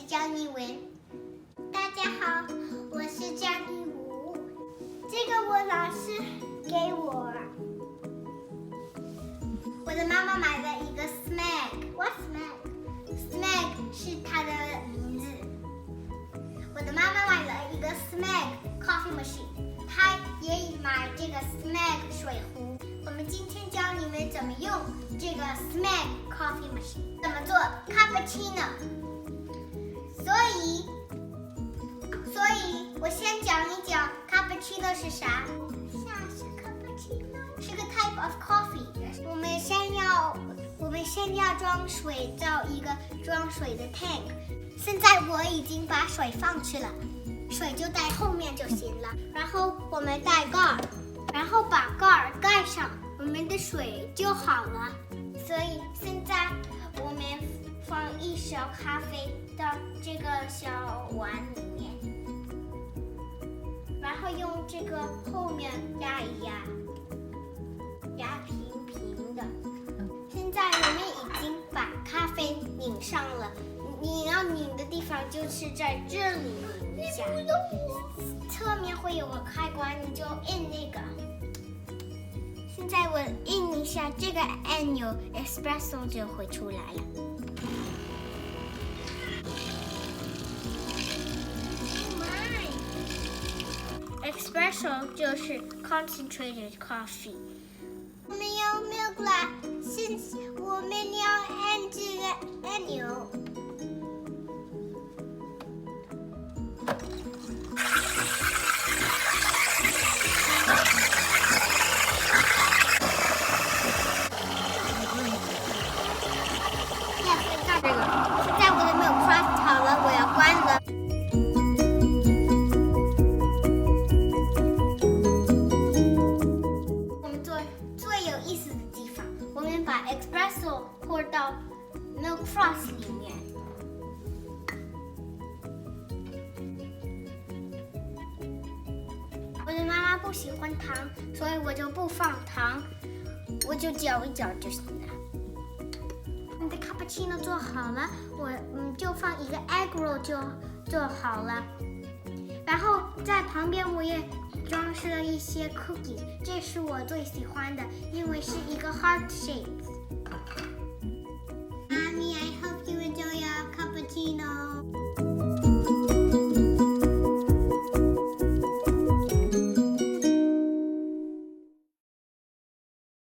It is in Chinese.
江一文。大家好，我是江一武。这个我老师给我，我的妈妈买了一个 Smeg。What Smeg？Smeg 是它的名字。我的妈妈买了一个 Smeg coffee machine， 她也买这个 Smeg 水壶。我们今天教你们怎么用这个 Smeg coffee machine， 怎么做 cappuccino。所以我先讲一讲 cappuccino 是啥。啥是 cappuccino？ 是个 type of coffee。我们先要装水到一个装水的 tank。现在我已经把水放去了，水就在后面就行了。然后我们带盖儿，然后把盖儿盖上，我们的水就好了。所以现在我们放一勺咖啡到这个小碗里面，然后用这个后面压一压，压平平的。现在我们已经把咖啡拧上了，你要拧的地方就是在这里拧一下，侧面会有个开关，你就按那个。现在我按一下这个按钮 ，espresso 就会出来了。Espresso 就是 concentrated coffee。我们要 milk 啦，现在我们要按这个按钮。这个，现在我的 milk froth 好了，我要关了。我们做最有意思的地方，我们把 espresso pour到 milk froth 里面。我的妈妈不喜欢糖，所以我就不放糖，我就搅一搅就行了。你的 cappuccino 做好了，我就放一个 egg roll 就做好了。然后在旁边我也装饰了一些 cookies， 这是我最喜欢的，因为是一个 heart shape。